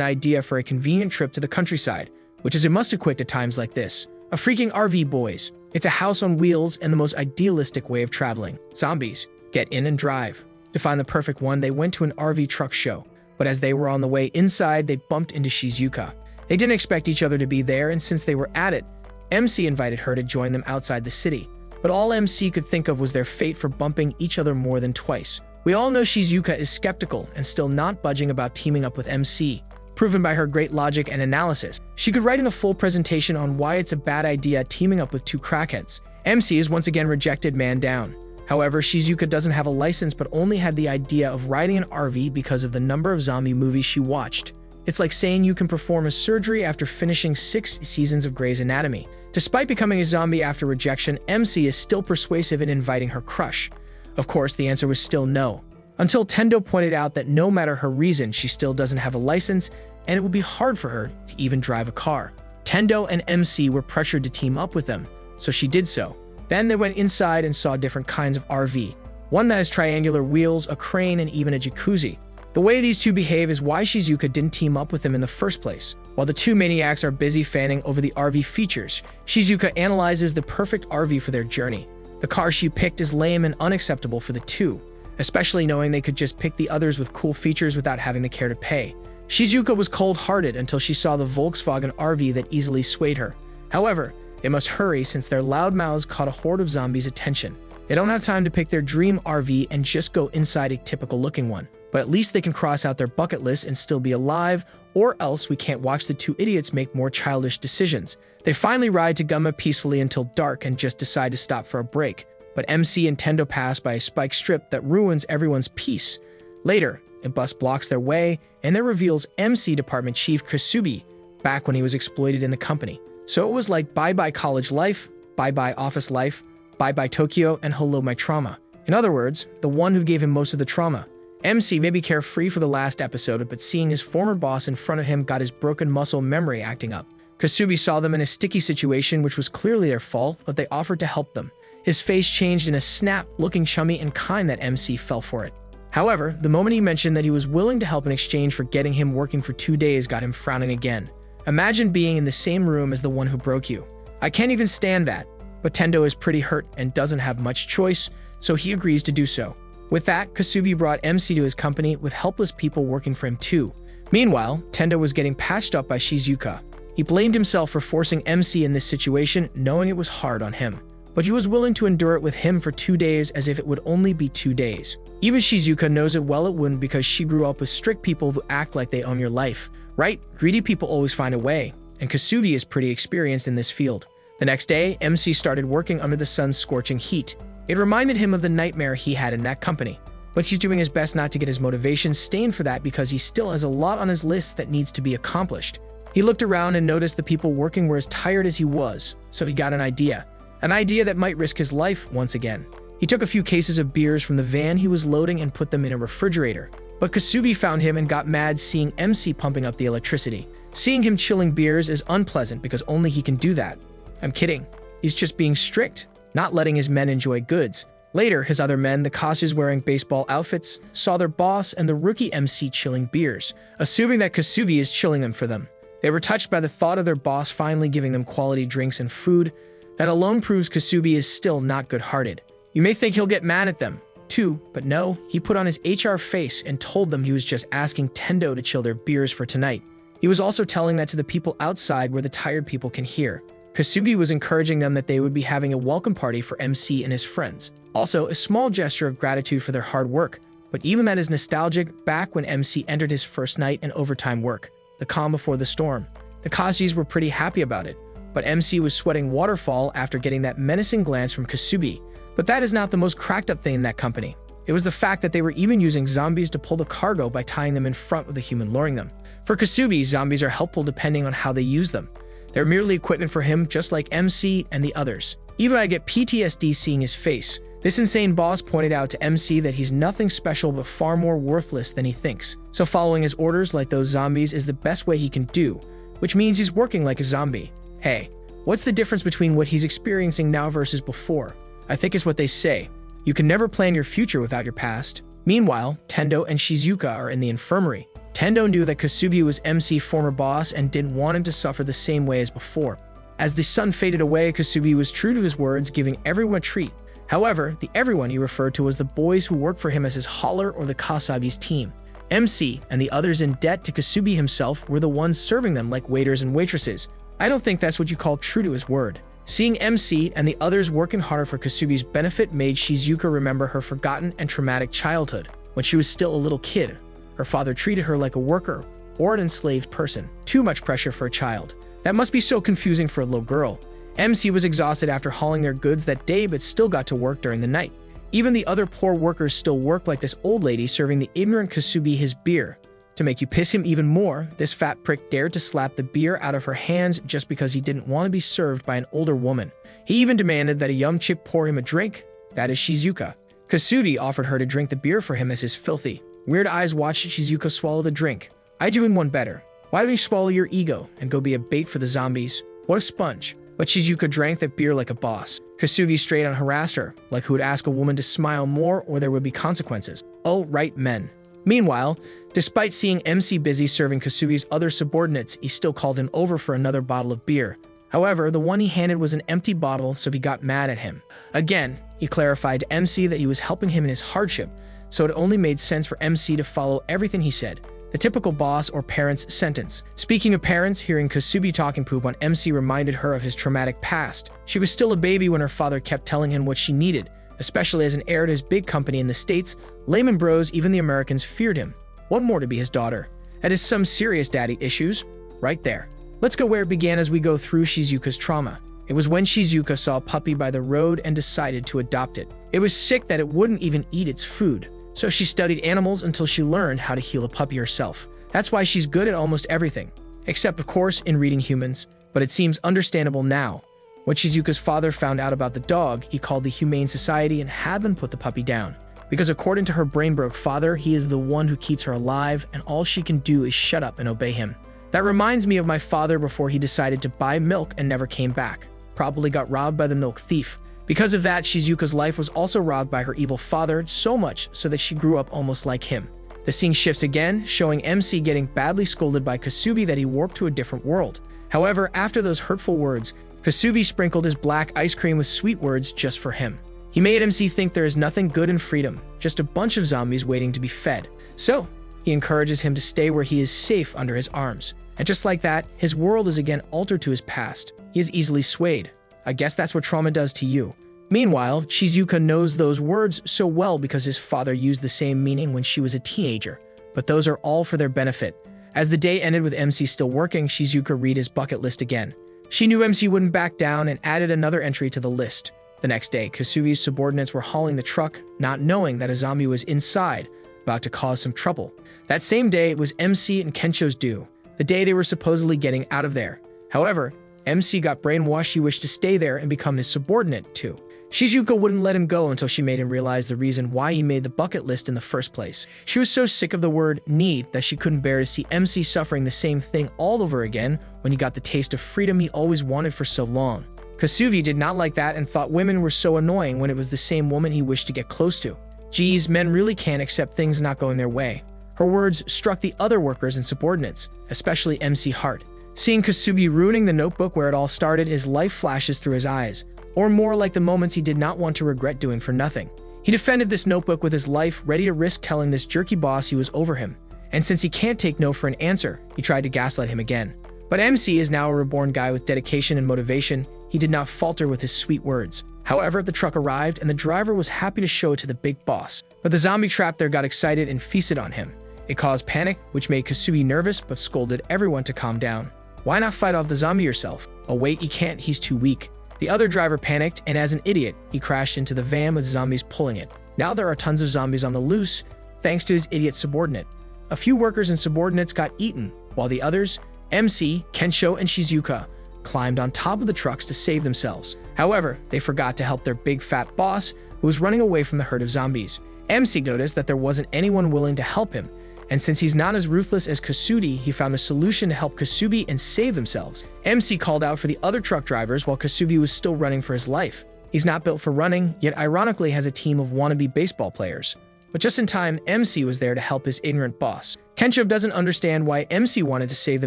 idea for a convenient trip to the countryside, which is a must-equip at times like this. A freaking RV, boys. It's a house on wheels and the most idealistic way of traveling. Zombies. Get in and drive. To find the perfect one, they went to an RV truck show. But as they were on the way inside, they bumped into Shizuka. They didn't expect each other to be there, and since they were at it, MC invited her to join them outside the city. But all MC could think of was their fate for bumping each other more than twice. We all know Shizuka is skeptical and still not budging about teaming up with MC, proven by her great logic and analysis. She could write in a full presentation on why it's a bad idea teaming up with two crackheads. MC is once again rejected man down. However, Shizuka doesn't have a license but only had the idea of riding an RV because of the number of zombie movies she watched. It's like saying you can perform a surgery after finishing 6 seasons of Grey's Anatomy. Despite becoming a zombie after rejection, MC is still persuasive in inviting her crush. Of course, the answer was still no. Until Tendo pointed out that no matter her reason, she still doesn't have a license, and it would be hard for her to even drive a car. Tendo and MC were pressured to team up with them, so she did so. Then they went inside and saw different kinds of RV. One that has triangular wheels, a crane, and even a jacuzzi. The way these two behave is why Shizuka didn't team up with them in the first place. While the two maniacs are busy fanning over the RV features, Shizuka analyzes the perfect RV for their journey. The car she picked is lame and unacceptable for the two, especially knowing they could just pick the others with cool features without having the care to pay. Shizuka was cold-hearted until she saw the Volkswagen RV that easily swayed her. However, they must hurry since their loud mouths caught a horde of zombies' attention. They don't have time to pick their dream RV and just go inside a typical-looking one. But at least they can cross out their bucket list and still be alive, or else we can't watch the two idiots make more childish decisions. They finally ride to Gumma peacefully until dark and just decide to stop for a break. But MC and Tendo pass by a spike strip that ruins everyone's peace. Later, a bus blocks their way, and there reveals MC Department Chief Kasubi, back when he was exploited in the company. So it was like bye-bye college life, bye-bye office life, bye-bye Tokyo, and hello my trauma. In other words, the one who gave him most of the trauma. MC may be carefree for the last episode, but seeing his former boss in front of him got his broken muscle memory acting up. Kasubi saw them in a sticky situation which was clearly their fault, but they offered to help them. His face changed in a snap, looking chummy and kind that MC fell for it. However, the moment he mentioned that he was willing to help in exchange for getting him working for 2 days got him frowning again. Imagine being in the same room as the one who broke you. I can't even stand that. But Tendo is pretty hurt and doesn't have much choice, so he agrees to do so. With that, Kasubi brought MC to his company with helpless people working for him too. Meanwhile, Tendo was getting patched up by Shizuka. He blamed himself for forcing MC in this situation, knowing it was hard on him. But he was willing to endure it with him for 2 days as if it would only be 2 days. Even Shizuka knows it well it wouldn't because she grew up with strict people who act like they own your life. Right? Greedy people always find a way, and Kasubi is pretty experienced in this field. The next day, MC started working under the sun's scorching heat. It reminded him of the nightmare he had in that company. But he's doing his best not to get his motivation stained for that because he still has a lot on his list that needs to be accomplished. He looked around and noticed the people working were as tired as he was, so he got an idea. An idea that might risk his life once again. He took a few cases of beers from the van he was loading and put them in a refrigerator. But Kasubi found him and got mad seeing MC pumping up the electricity. Seeing him chilling beers is unpleasant because only he can do that. I'm kidding. He's just being strict, not letting his men enjoy goods. Later, his other men, the Kashas wearing baseball outfits, saw their boss and the rookie MC chilling beers, assuming that Kasubi is chilling them for them. They were touched by the thought of their boss finally giving them quality drinks and food. That alone proves Kasubi is still not good-hearted. You may think he'll get mad at them, too, but no, he put on his HR face and told them he was just asking Tendo to chill their beers for tonight. He was also telling that to the people outside where the tired people can hear. Kasubi was encouraging them that they would be having a welcome party for MC and his friends. Also, a small gesture of gratitude for their hard work, but even that is nostalgic back when MC entered his first night in overtime work, the calm before the storm. The Kashis were pretty happy about it, but MC was sweating waterfall after getting that menacing glance from Kasubi. But that is not the most cracked up thing in that company. It was the fact that they were even using zombies to pull the cargo by tying them in front with a human luring them. For Kasubi, zombies are helpful depending on how they use them. They're merely equipment for him, just like MC and the others. Even I get PTSD seeing his face. This insane boss pointed out to MC that he's nothing special but far more worthless than he thinks. So following his orders like those zombies is the best way he can do, which means he's working like a zombie. Hey, what's the difference between what he's experiencing now versus before? I think it's what they say. You can never plan your future without your past. Meanwhile, Tendo and Shizuka are in the infirmary. Tendo knew that Kasubi was MC's former boss and didn't want him to suffer the same way as before. As the sun faded away, Kasubi was true to his words, giving everyone a treat. However, the everyone he referred to was the boys who worked for him as his hauler or the Kasabi's team. MC and the others in debt to Kasubi himself were the ones serving them like waiters and waitresses. I don't think that's what you call true to his word. Seeing MC and the others working harder for Kasubi's benefit made Shizuka remember her forgotten and traumatic childhood. When she was still a little kid, her father treated her like a worker or an enslaved person. Too much pressure for a child. That must be so confusing for a little girl. MC was exhausted after hauling their goods that day but still got to work during the night. Even the other poor workers still worked like this old lady serving the ignorant Kasubi his beer. To make you piss him even more, this fat prick dared to slap the beer out of her hands just because he didn't want to be served by an older woman. He even demanded that a young chick pour him a drink. That is Shizuka. Kasubi offered her to drink the beer for him as his filthy. Weird eyes watched Shizuka swallow the drink. I do one better. Why don't you swallow your ego and go be a bait for the zombies? What a sponge. But Shizuka drank that beer like a boss. Kasubi straight on harassed her, like who would ask a woman to smile more or there would be consequences. Oh, right, men. Meanwhile, despite seeing MC busy serving Kasubi's other subordinates, he still called him over for another bottle of beer. However, the one he handed was an empty bottle, so he got mad at him. Again, he clarified to MC that he was helping him in his hardship, so it only made sense for MC to follow everything he said. The typical boss or parent's sentence. Speaking of parents, hearing Kasubi talking poop on MC reminded her of his traumatic past. She was still a baby when her father kept telling him what she needed, especially as an heir to his big company in the States. Lehman Bros, even the Americans, feared him. What more to be his daughter? That is some serious daddy issues. Right there. Let's go where it began as we go through Shizuka's trauma. It was when Shizuka saw a puppy by the road and decided to adopt it. It was sick that it wouldn't even eat its food. So she studied animals until she learned how to heal a puppy herself. That's why she's good at almost everything. Except, of course, in reading humans. But it seems understandable now. When Shizuka's father found out about the dog, he called the Humane Society and had them put the puppy down. Because according to her brain-broke father, he is the one who keeps her alive, and all she can do is shut up and obey him. That reminds me of my father before he decided to buy milk and never came back. Probably got robbed by the milk thief. Because of that, Shizuka's life was also robbed by her evil father, so much so that she grew up almost like him. The scene shifts again, showing MC getting badly scolded by Kasubi that he warped to a different world. However, after those hurtful words, Kasubi sprinkled his black ice cream with sweet words just for him. He made MC think there is nothing good in freedom, just a bunch of zombies waiting to be fed. So, he encourages him to stay where he is safe under his arms. And just like that, his world is again altered to his past. He is easily swayed. I guess that's what trauma does to you. Meanwhile, Shizuka knows those words so well because his father used the same meaning when she was a teenager. But those are all for their benefit. As the day ended with MC still working, Shizuka read his bucket list again. She knew MC wouldn't back down and added another entry to the list. The next day, Kasubi's subordinates were hauling the truck, not knowing that a zombie was inside, about to cause some trouble. That same day, it was MC and Kensho's due, the day they were supposedly getting out of there. However, MC got brainwashed he wished to stay there and become his subordinate too. Shizuka wouldn't let him go until she made him realize the reason why he made the bucket list in the first place. She was so sick of the word need that she couldn't bear to see MC suffering the same thing all over again when he got the taste of freedom he always wanted for so long. Kasubi did not like that and thought women were so annoying when it was the same woman he wished to get close to. Geez, men really can't accept things not going their way. Her words struck the other workers and subordinates, especially MC Hart. Seeing Kasubi ruining the notebook where it all started, his life flashes through his eyes, or more like the moments he did not want to regret doing for nothing. He defended this notebook with his life, ready to risk telling this jerky boss he was over him. And since he can't take no for an answer, he tried to gaslight him again. But MC is now a reborn guy with dedication and motivation. He did not falter with his sweet words. However, the truck arrived and the driver was happy to show it to the big boss. But the zombie trapped there got excited and feasted on him. It caused panic, which made Kasubi nervous but scolded everyone to calm down. Why not fight off the zombie yourself? Oh wait, he can't, he's too weak. The other driver panicked, and as an idiot, he crashed into the van with zombies pulling it. Now there are tons of zombies on the loose, thanks to his idiot subordinate. A few workers and subordinates got eaten, while the others, MC, Kensho, and Shizuka, climbed on top of the trucks to save themselves. However, they forgot to help their big fat boss, who was running away from the herd of zombies. MC noticed that there wasn't anyone willing to help him, and since he's not as ruthless as Kasubi, he found a solution to help Kasubi and save themselves. MC called out for the other truck drivers while Kasubi was still running for his life. He's not built for running, yet ironically has a team of wannabe baseball players. But just in time, MC was there to help his ignorant boss. Kensho doesn't understand why MC wanted to save the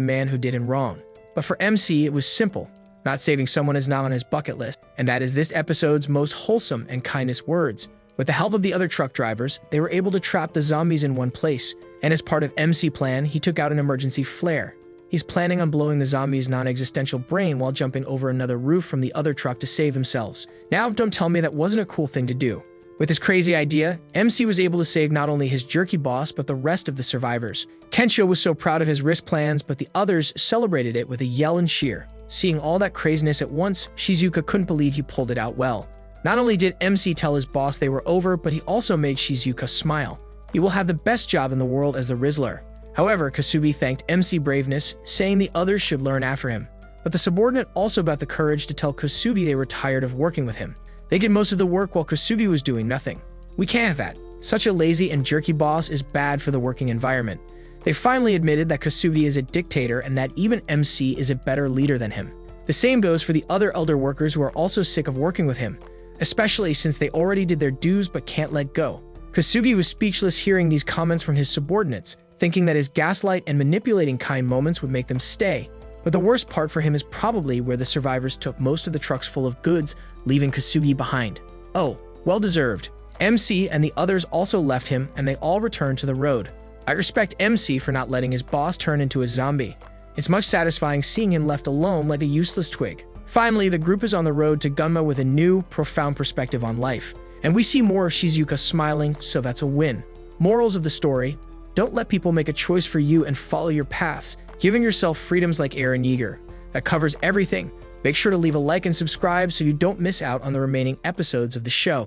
man who did him wrong. But for MC, it was simple. Not saving someone is not on his bucket list, and that is this episode's most wholesome and kindest words. With the help of the other truck drivers, they were able to trap the zombies in one place, and as part of MC's plan, he took out an emergency flare. He's planning on blowing the zombies' non-existential brain while jumping over another roof from the other truck to save themselves. Now, don't tell me that wasn't a cool thing to do. With his crazy idea, MC was able to save not only his jerky boss, but the rest of the survivors. Kensho was so proud of his risk plans, but the others celebrated it with a yell and cheer. Seeing all that craziness at once, Shizuka couldn't believe he pulled it out well. Not only did MC tell his boss they were over, but he also made Shizuka smile. He will have the best job in the world as the Rizzler. However, Kasubi thanked MC braveness, saying the others should learn after him. But the subordinate also got the courage to tell Kasubi they were tired of working with him. They did most of the work while Kasubi was doing nothing. We can't have that. Such a lazy and jerky boss is bad for the working environment. They finally admitted that Kasubi is a dictator and that even MC is a better leader than him. The same goes for the other elder workers who are also sick of working with him, especially since they already did their dues but can't let go. Kasubi was speechless hearing these comments from his subordinates, thinking that his gaslight and manipulating kind moments would make them stay. But the worst part for him is probably where the survivors took most of the trucks full of goods, leaving Kasubi behind. Oh, well deserved. MC and the others also left him, and they all returned to the road. I respect MC for not letting his boss turn into a zombie. It's much satisfying seeing him left alone like a useless twig. Finally, the group is on the road to Gunma with a new, profound perspective on life. And we see more of Shizuka smiling, so that's a win. Morals of the story: don't let people make a choice for you and follow your paths, giving yourself freedoms like Eren Yeager. That covers everything. Make sure to leave a like and subscribe so you don't miss out on the remaining episodes of the show.